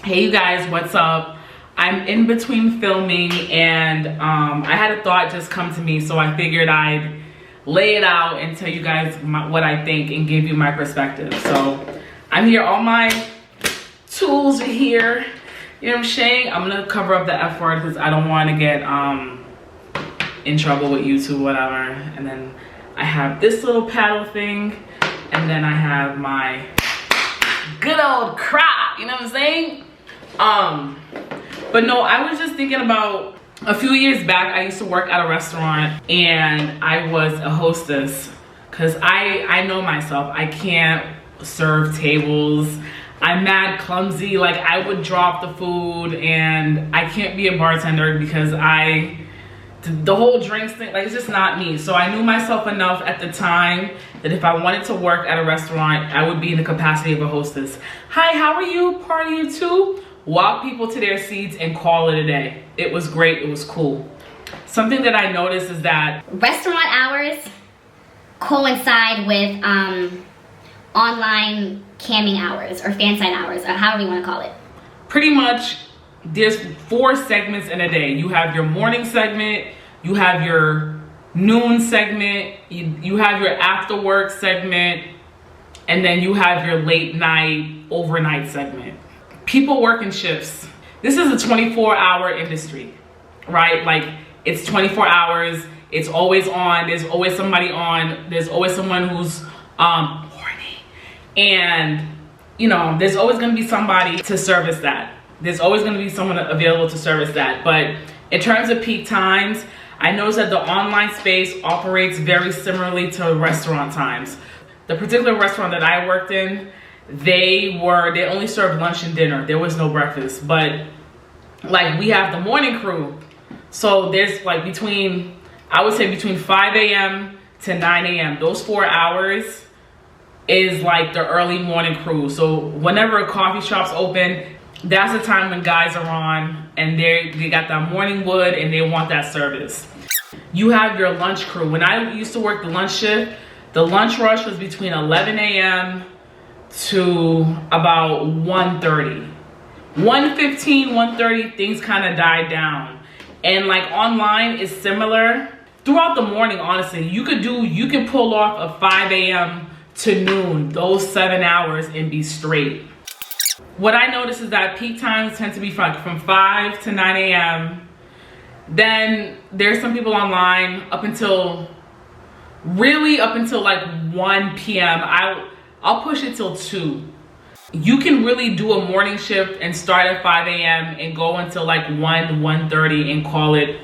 Hey you guys, what's up? I'm in between filming and I had a thought just come to me, so I figured I'd lay it out and tell you guys what I think and give you my perspective. So I'm here, all my tools are here. You know what I'm saying? I'm gonna cover up the F word because I don't want to get in trouble with YouTube, whatever. And then I have this little paddle thing, and then I have my good old crop, you know what I'm saying? But no, I was just thinking about a few years back. I used to work at a restaurant and I was a hostess because I know myself. I can't serve tables. I'm mad clumsy. Like, I would drop the food, and I can't be a bartender because the whole drinks thing, like, it's just not me. So I knew myself enough at the time that if I wanted to work at a restaurant, I would be in the capacity of a hostess. Hi, how are you? Party you too? Walk people to their seats and call it a day. It was great, it was cool. Something that I noticed is that restaurant hours coincide with online camming hours or fan sign hours, or however you want to call it. pretty much there's 4 segments in a day. You have your morning segment, you have your noon segment, you have your after work segment, and then you have your late night, overnight segment. People work in shifts. This is a 24-hour industry, right? Like, it's 24 hours, it's always on, there's always somebody on, there's always someone who's horny. And, you know, there's always gonna be somebody to service that. There's always gonna be someone available to service that. But in terms of peak times, I noticed that the online space operates very similarly to restaurant times. The particular restaurant that I worked in, they only served lunch and dinner. There was no breakfast. But like, we have the morning crew. So there's like I would say between 5 a.m. to 9 a.m. Those 4 hours is like the early morning crew. So whenever a coffee shop's open, that's the time when guys are on and they got that morning wood and they want that service. You have your lunch crew. When I used to work the lunch shift, the lunch rush was between 11 a.m. to about 1:30. 1:15, 1:30, things kind of died down. And like, online is similar. Throughout the morning, honestly, you can pull off a 5 a.m. to noon, those 7 hours, and be straight. What I notice is that peak times tend to be from 5 to 9 a.m. Then there's some people online up until like 1 p.m. I'll push it till 2. You can really do a morning shift and start at 5 a.m. and go until like 1:30 and call it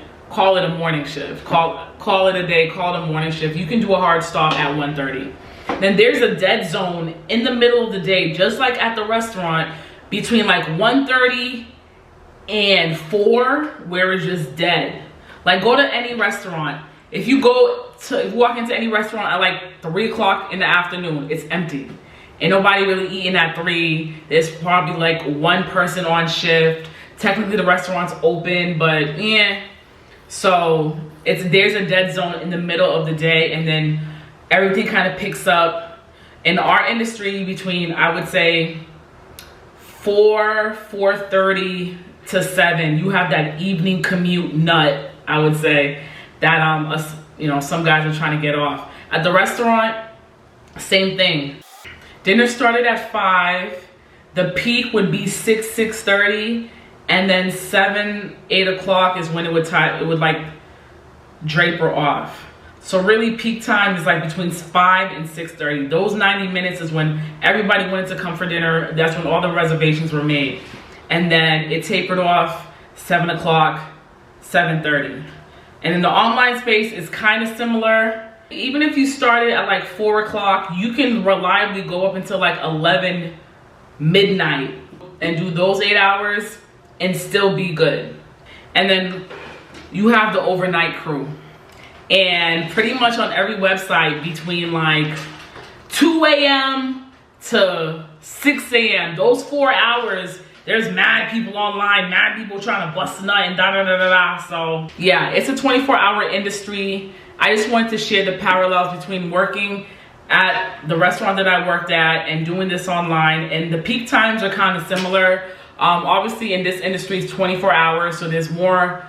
a morning shift. Call it a day, call it a morning shift. You can do a hard stop at 1:30. Then there's a dead zone in the middle of the day, just like at the restaurant, between like 1:30 and 4, where it's just dead. Like, go to any restaurant. If you walk into any restaurant at like 3 o'clock in the afternoon, it's empty. Ain't nobody really eating at 3. There's probably like 1 person on shift. Technically the restaurant's open, but yeah. So there's a dead zone in the middle of the day, and then everything kind of picks up in our industry between, I would say, 4:30 to 7. You have that evening commute nut, I would say, that some guys are trying to get off. At the restaurant, same thing. Dinner started at 5. The peak would be 6:30, and then 7, 8 o'clock is when it would like draper off. So really, peak time is like between 5 and 6:30. Those 90 minutes is when everybody wanted to come for dinner. That's when all the reservations were made. And then it tapered off 7 o'clock, 7:30. And in the online space, it's kind of similar. Even if you started at like 4 o'clock, you can reliably go up until like 11 midnight and do those 8 hours and still be good. And then you have the overnight crew. And pretty much on every website, between like 2 a.m. to 6 a.m., those 4 hours, there's mad people online, mad people trying to bust a nut and da-da-da-da-da. So yeah, it's a 24-hour industry. I just wanted to share the parallels between working at the restaurant that I worked at and doing this online. And the peak times are kind of similar, Obviously in this industry it's 24 hours, so there's more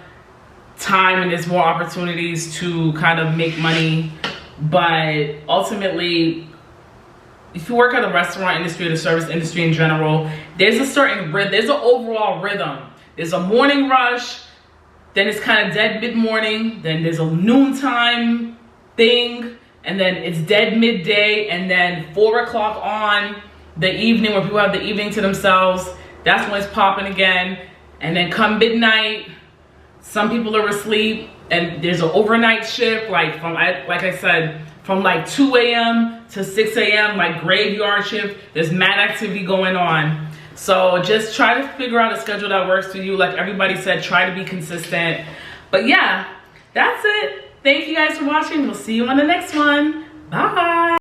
time and there's more opportunities to kind of make money. But ultimately, if you work at the restaurant industry or the service industry in general, there's a certain rhythm, there's an overall rhythm. There's a morning rush, then it's kind of dead mid-morning, then there's a noontime thing, and then it's dead midday, and then 4 o'clock on the evening, when people have the evening to themselves, that's when it's popping again. And then come midnight, some people are asleep, and there's an overnight shift, like I said, from like 2 a.m. to 6 a.m., like graveyard shift. There's mad activity going on. So just try to figure out a schedule that works for you. Like everybody said, try to be consistent. But yeah, that's it. Thank you guys for watching. We'll see you on the next one. Bye.